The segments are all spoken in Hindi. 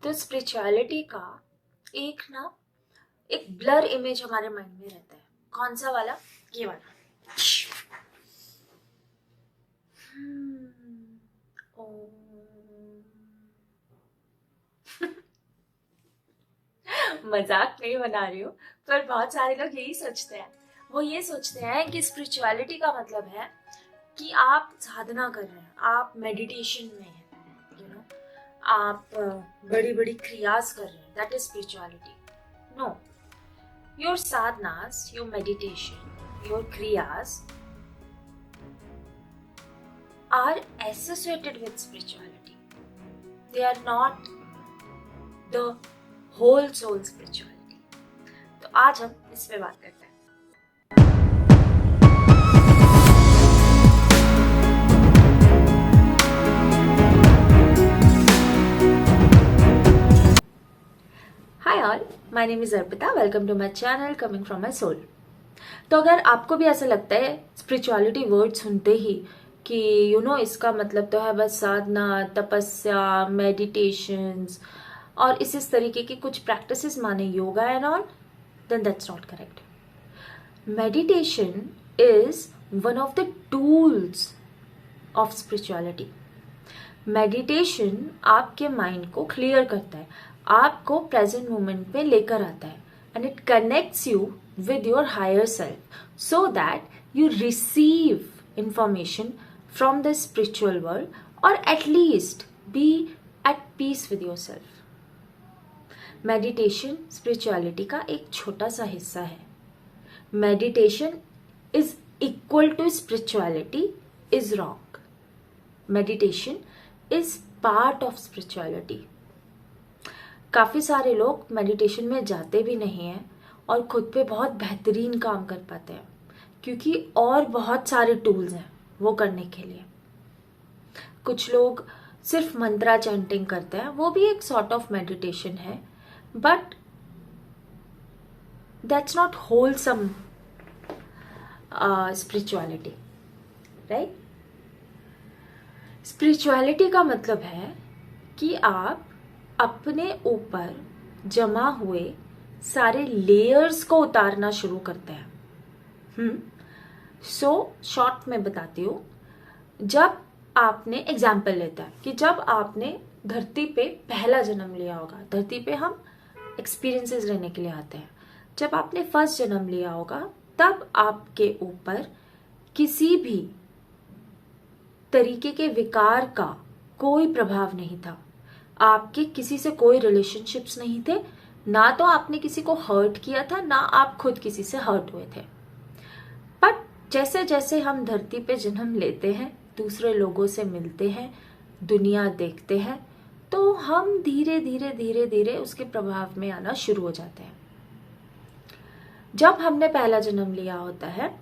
तो स्पिरिचुअलिटी का एक ब्लर इमेज हमारे माइंड में रहता है। कौन सा वाला? ये वाला। मजाक नहीं बना रही हूँ, पर बहुत सारे लोग यही सोचते हैं। वो ये सोचते हैं कि स्पिरिचुअलिटी का मतलब है कि आप साधना कर रहे हैं, आप मेडिटेशन में हैं, आप बड़ी बड़ी क्रियास कर रहे हैं, that is spirituality. No, your sadhanas, your meditation, your kriyas are associated with spirituality. They are not the whole soul spirituality. तो आज हम इस पे बात करते हैं। Hi all, my name is Arpita. Welcome to my channel Coming from my soul. तो अगर आपको भी ऐसा लगता है स्पिरिचुअलिटी वर्ड सुनते ही कि इसका मतलब तो है बस साधना, तपस्या, मेडिटेशंस और इस तरीके की कुछ प्रैक्टिसेस माने yoga and all, then that's not correct. Meditation is one of the tools of spirituality. Meditation आपके माइंड को क्लियर करता है, आपको प्रेजेंट मोमेंट पे लेकर आता है, and it connects you with your higher self so that you receive information from the spiritual world or at least be at peace with yourself. Meditation spirituality का एक छोटा सा हिस्सा है। Meditation is equal to spirituality is wrong. Meditation is part of spirituality. काफी सारे लोग मेडिटेशन में जाते भी नहीं हैं और खुद पे बहुत बेहतरीन काम कर पाते हैं, क्योंकि और बहुत सारे टूल्स हैं वो करने के लिए। कुछ लोग सिर्फ मंत्रा चैंटिंग करते हैं, वो भी एक सॉर्ट ऑफ मेडिटेशन है, but that's not wholesome spirituality, right? Spirituality का मतलब है कि आप अपने ऊपर जमा हुए सारे लेयर्स को उतारना शुरू करते हैं। शॉर्ट में बताती हूँ। जब आपने एग्जाम्पल लेता है कि जब आपने धरती पे पहला जन्म लिया होगा, धरती पे हम एक्सपीरियंसेस लेने के लिए आते हैं, जब आपने फर्स्ट जन्म लिया होगा तब आपके ऊपर किसी भी तरीके के विकार का कोई प्रभाव नहीं था। आपके किसी से कोई रिलेशनशिप्स नहीं थे, ना तो आपने किसी को हर्ट किया था, ना आप खुद किसी से हर्ट हुए थे। बट जैसे जैसे हम धरती पे जन्म लेते हैं, दूसरे लोगों से मिलते हैं, दुनिया देखते हैं, तो हम धीरे धीरे धीरे धीरे उसके प्रभाव में आना शुरू हो जाते हैं। जब हमने पहला जन्म लिया होता है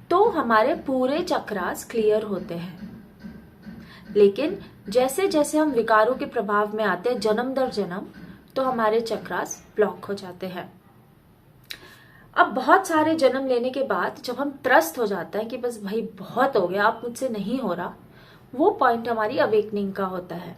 तो हमारे पूरे चक्रास क्लियर होते हैं, लेकिन जैसे जैसे हम विकारों के प्रभाव में आते हैं जन्म दर जन्म, तो हमारे चक्रास ब्लॉक हो जाते हैं। अब बहुत सारे जन्म लेने के बाद जब हम त्रस्त हो जाते हैं कि बस भाई बहुत हो गया, अब मुझसे नहीं हो रहा, वो पॉइंट हमारी अवेकनिंग का होता है,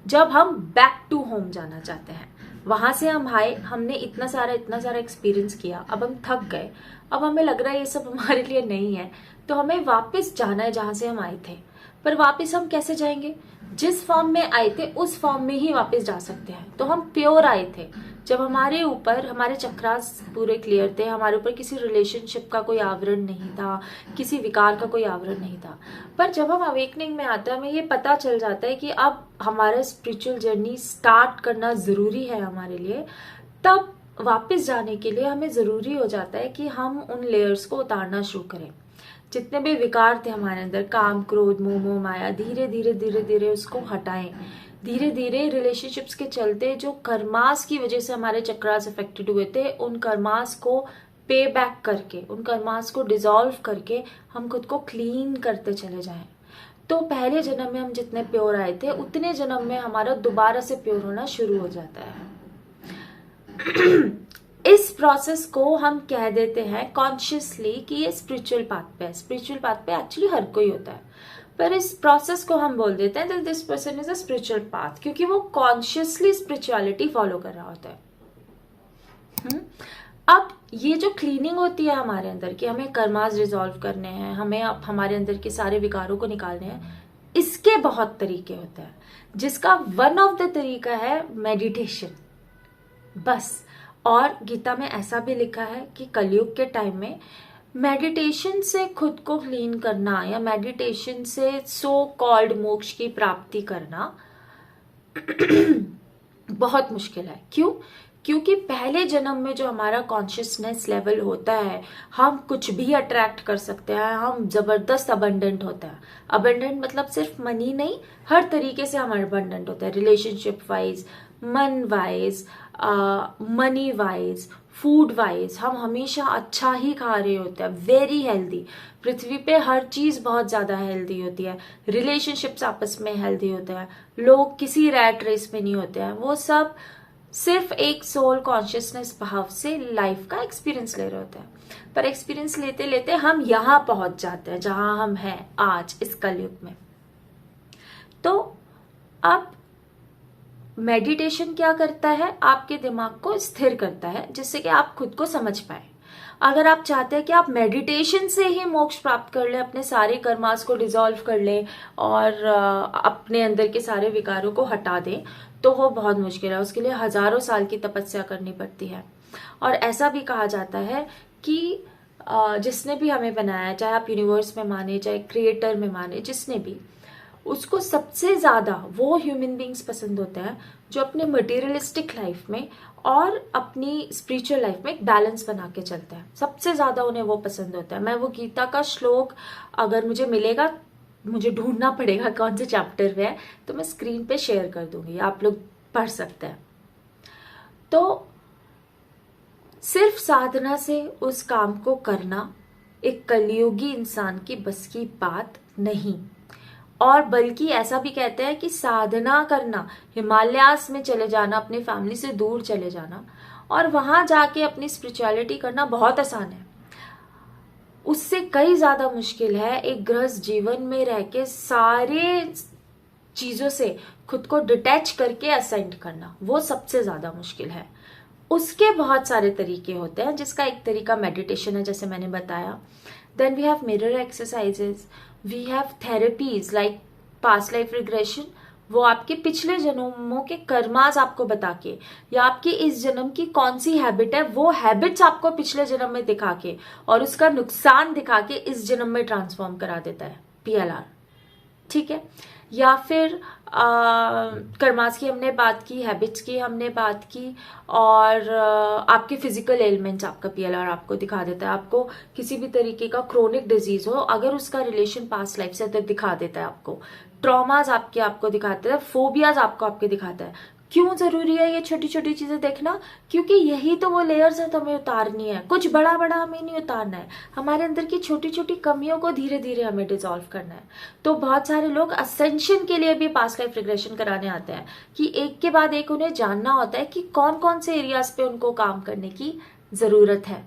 जब हम बैक टू होम जाना चाहते हैं। वहां से हम आए, हमने इतना सारा एक्सपीरियंस किया, अब हम थक गए, अब हमें लग रहा है ये सब हमारे लिए नहीं है, तो हमें वापस जाना है जहां से हम आए थे। पर वापस हम कैसे जाएंगे? जिस फॉर्म में आए थे उस फॉर्म में ही वापस जा सकते हैं। तो हम प्योर आए थे, जब हमारे ऊपर हमारे चक्रास पूरे क्लियर थे, हमारे ऊपर किसी रिलेशनशिप का कोई आवरण नहीं था, किसी विकार का कोई आवरण नहीं था। पर जब हम अवेकनिंग में आते हैं, हमें ये पता चल जाता है कि अब हमारा स्पिरिचुअल जर्नी स्टार्ट करना जरूरी है हमारे लिए। तब वापस जाने के लिए हमें जरूरी हो जाता है कि हम उन लेयर्स को उतारना शुरू करें। जितने भी विकार थे हमारे अंदर, काम, क्रोध, मोह, माया, धीरे धीरे धीरे धीरे उसको हटाएं। धीरे धीरे रिलेशनशिप्स के चलते जो कर्मास की वजह से हमारे चक्रास अफेक्टेड हुए थे, उन कर्मास को पे बैक करके, उन कर्मास को डिसॉल्व करके हम खुद को क्लीन करते चले जाएं। तो पहले जन्म में हम जितने प्योर आए थे, उतने जन्म में हमारा दोबारा से प्योर होना शुरू हो जाता है। इस प्रोसेस को हम कह देते हैं कॉन्शियसली कि ये स्पिरिचुअल पाथ पे है। स्पिरिचुअल पाथ पे एक्चुअली हर कोई होता है, पर इस प्रोसेस को हम बोल देते हैं that this person is a spiritual path, क्योंकि वो कॉन्शियसली स्पिरिचुअलिटी फॉलो कर रहा होता है। अब ये जो क्लीनिंग होती है हमारे अंदर की, हमें कर्मास रिजॉल्व करने हैं, हमें अब हमारे अंदर के सारे विकारों को निकालने हैं, इसके बहुत तरीके होते हैं, जिसका वन ऑफ द तरीका है मेडिटेशन बस। और गीता में ऐसा भी लिखा है कि कलयुग के टाइम में मेडिटेशन से खुद को क्लीन करना या मेडिटेशन से सो कॉल्ड मोक्ष की प्राप्ति करना बहुत मुश्किल है। क्यों? क्योंकि पहले जन्म में जो हमारा कॉन्शियसनेस लेवल होता है, हम कुछ भी अट्रैक्ट कर सकते हैं, हम जबरदस्त अबंडेंट होता है। अबंडेंट मतलब सिर्फ मनी नहीं, हर तरीके से हम अबंडेंट होता है, रिलेशनशिप वाइज, मन wise, money wise, food wise, हम हमेशा अच्छा ही खा रहे होते हैं, वेरी हेल्दी। पृथ्वी पे हर चीज बहुत ज्यादा हेल्दी होती है, रिलेशनशिप्स आपस में हेल्दी होते हैं, लोग किसी रैट रेस में नहीं होते हैं, वो सब सिर्फ एक सोल कॉन्शियसनेस भाव से लाइफ का एक्सपीरियंस ले रहे होते हैं। पर एक्सपीरियंस लेते लेते हम यहां पहुंच जाते हैं जहां हम हैं आज इस कलयुग में। तो अब मेडिटेशन क्या करता है? आपके दिमाग को स्थिर करता है, जिससे कि आप खुद को समझ पाए। अगर आप चाहते हैं कि आप मेडिटेशन से ही मोक्ष प्राप्त कर ले, अपने सारे कर्मास को डिसॉल्व कर ले और अपने अंदर के सारे विकारों को हटा दें, तो वो बहुत मुश्किल है। उसके लिए हजारों साल की तपस्या करनी पड़ती है। और ऐसा भी कहा जाता है कि जिसने भी हमें बनाया, चाहे आप यूनिवर्स में माने, चाहे क्रिएटर में माने, जिसने भी, उसको सबसे ज्यादा वो ह्यूमन बींग्स पसंद होते हैं जो अपने मटेरियलिस्टिक लाइफ में और अपनी स्पिरिचुअल लाइफ में एक बैलेंस बना के चलते हैं। सबसे ज्यादा उन्हें वो पसंद होता है। मैं वो गीता का श्लोक अगर मुझे मिलेगा, मुझे ढूंढना पड़ेगा कौन से चैप्टर में है, तो मैं स्क्रीन पे शेयर कर दूंगी, आप लोग पढ़ सकते हैं। तो सिर्फ साधना से उस काम को करना एक कलियुगी इंसान की बस की बात नहीं। और बल्कि ऐसा भी कहते हैं कि साधना करना, हिमालयास में चले जाना, अपनी फैमिली से दूर चले जाना और वहां जाके अपनी स्पिरिचुअलिटी करना बहुत आसान है। उससे कई ज्यादा मुश्किल है एक गृहस्थ जीवन में रह के सारे चीजों से खुद को डिटैच करके असेंड करना, वो सबसे ज्यादा मुश्किल है। उसके बहुत सारे तरीके होते हैं, जिसका एक तरीका मेडिटेशन है, जैसे मैंने बताया। Then we have mirror exercises, we have therapies like past life regression, वो आपके पिछले जन्मों के कर्मास आपको बता के, या आपकी इस जन्म की कौन सी हैबिट है, वो हैबिट्स आपको पिछले जन्म में दिखा के और उसका नुकसान दिखा के इस जन्म में ट्रांसफॉर्म करा देता है, PLR। ठीक है। या फिर कर्मास की हमने बात की, हैबिट्स की हमने बात की, और आपके फिजिकल एलिमेंट्स आपका PLR आपको दिखा देता है। आपको किसी भी तरीके का क्रोनिक डिजीज हो, अगर उसका रिलेशन पास्ट लाइफ से, तो दिखा देता है आपको। ट्रॉमाज आपको दिखाता है, फोबियाज आपके दिखाता है। क्यों जरूरी है ये छोटी छोटी चीजें देखना? क्योंकि यही तो वो लेयर्स है, तो हमें उतारनी है। कुछ बड़ा बड़ा हमें नहीं उतारना है, हमारे अंदर की छोटी छोटी कमियों को धीरे धीरे हमें डिसॉल्व करना है। तो बहुत सारे लोग असेंशन के लिए भी पास्ट लाइफ रिग्रेशन कराने आते हैं कि एक के बाद एक उन्हें जानना होता है कि कौन कौन से एरियाज पे उनको काम करने की जरूरत है।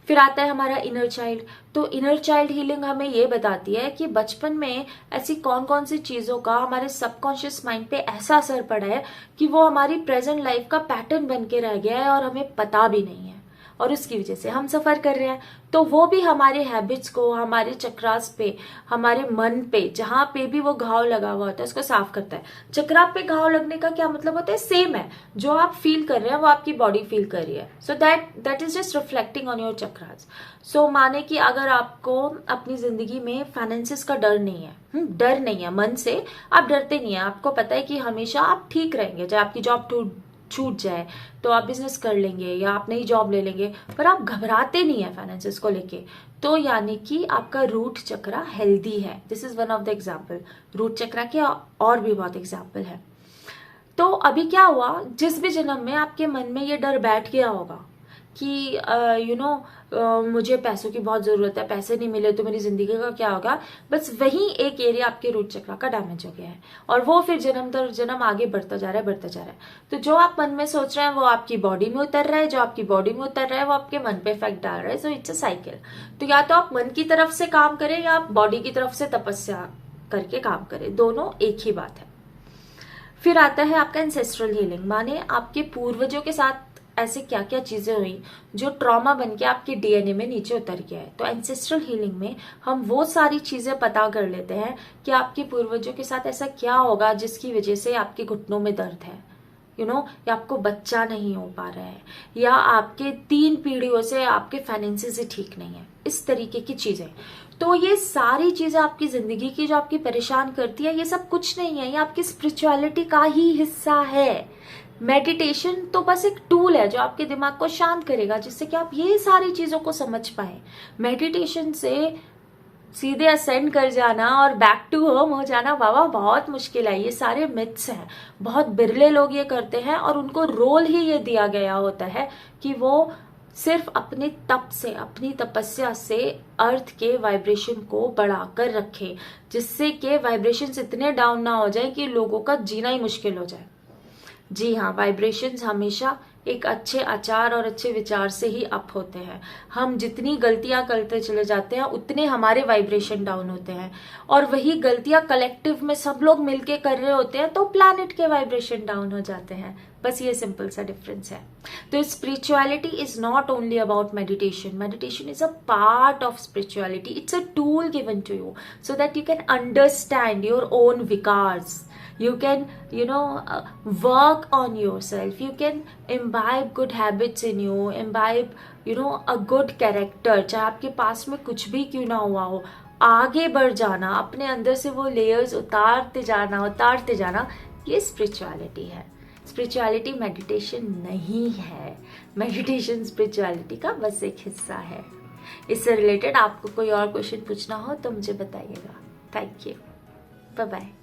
फिर आता है हमारा इनर चाइल्ड। तो इनर चाइल्ड हीलिंग हमें ये बताती है कि बचपन में ऐसी कौन कौन सी चीजों का हमारे सबकॉन्शियस माइंड पे ऐसा असर पड़ा है कि वो हमारी प्रेजेंट लाइफ का पैटर्न बन के रह गया है और हमें पता भी नहीं है, और उसकी वजह से हम सफर कर रहे हैं। तो वो भी हमारे हैबिट्स को, हमारे चक्रास पे, हमारे मन पे, जहां पे भी वो घाव लगा हुआ होता है, उसको साफ करता है। चक्रा पे घाव लगने का क्या मतलब होता है? सेम है, जो आप फील कर रहे हैं वो आपकी बॉडी फील कर रही है। So that is just reflecting on your chakras. So माने कि अगर आपको अपनी जिंदगी में फाइनेंसिस का डर नहीं है, डर नहीं है मन से, आप डरते नहीं है, आपको पता है कि हमेशा आप ठीक रहेंगे, चाहे आपकी जॉब छूट जाए तो आप बिजनेस कर लेंगे या आप नई जॉब ले लेंगे, पर आप घबराते नहीं है फाइनेंसेस को लेके, तो यानी कि आपका रूट चक्रा हेल्दी है। This is one of the example. Root chakra के और भी बहुत एग्जाम्पल है। तो अभी क्या हुआ, जिस भी जन्म में आपके मन में ये डर बैठ गया होगा कि मुझे पैसों की बहुत जरूरत है, पैसे नहीं मिले तो मेरी जिंदगी का क्या होगा, बस वही एक एरिया आपके रूट चक्रा का डैमेज हो गया है, और वो फिर जन्म दर जन्म आगे बढ़ता जा रहा है। तो जो आप मन में सोच रहे हैं वो आपकी बॉडी में उतर रहा है, जो आपकी बॉडी में उतर रहा है वो आपके मन पे इफेक्ट डाल रहा है। So it's a cycle. तो या तो आप मन की तरफ से काम करें या आप बॉडी की तरफ से तपस्या करके काम करे, दोनों एक ही बात है। फिर आता है आपका एंसेस्ट्रल हीलिंग, माने आपके पूर्वजों के साथ ऐसे क्या क्या चीजें हुई जो ट्रॉमा बन के आपके डीएनए में नीचे उतर गया है। तो एंसेस्ट्रल हीलिंग में हम वो सारी चीजें पता कर लेते हैं कि आपके पूर्वजों के साथ ऐसा क्या होगा जिसकी वजह से आपके घुटनों में दर्द है, या आपको बच्चा नहीं हो पा रहा है, या आपके 3 पीढ़ियों से आपके फाइनेंसेस ही ठीक नहीं है, इस तरीके की चीजें। तो ये सारी चीजें आपकी जिंदगी की जो आपकी परेशान करती है, ये सब कुछ नहीं है, ये आपकी स्पिरिचुअलिटी का ही हिस्सा है। मेडिटेशन तो बस एक टूल है जो आपके दिमाग को शांत करेगा, जिससे कि आप ये सारी चीजों को समझ पाए। मेडिटेशन से सीधे असेंड कर जाना और बैक टू होम हो जाना बाबा बहुत मुश्किल है। ये सारे मिथ्स हैं, बहुत बिरले लोग ये करते हैं और उनको रोल ही ये दिया गया होता है कि वो सिर्फ अपने तप से, अपनी तपस्या से अर्थ के वाइब्रेशन को बढ़ाकर रखे, जिससे कि वाइब्रेशंस इतने डाउन ना हो जाए कि लोगों का जीना ही मुश्किल हो जाए। जी हाँ, वाइब्रेशंस हमेशा एक अच्छे आचार और अच्छे विचार से ही अप होते हैं। हम जितनी गलतियां करते चले जाते हैं उतने हमारे वाइब्रेशन डाउन होते हैं, और वही गलतियां कलेक्टिव में सब लोग मिलके कर रहे होते हैं तो प्लैनेट के वाइब्रेशन डाउन हो जाते हैं। बस ये सिंपल सा डिफरेंस है। तो spirituality is not only about meditation. Meditation is a part of spirituality. It's a tool given to you so that you can understand your own vikars. You can work on yourself. You can imbibe good habits in you, imbibe a good character. चाहे आपके पास में कुछ भी क्यों ना हुआ हो, आगे बढ़ जाना, अपने अंदर से वो लेयर्स उतारते जाना, ये स्पिरिचुअलिटी है। स्पिरिचुअलिटी मेडिटेशन नहीं है। मेडिटेशन स्पिरिचुअलिटी का बस एक हिस्सा है। इससे रिलेटेड आपको कोई और क्वेश्चन पूछना हो तो मुझे बताइएगा। Thank you, bye bye.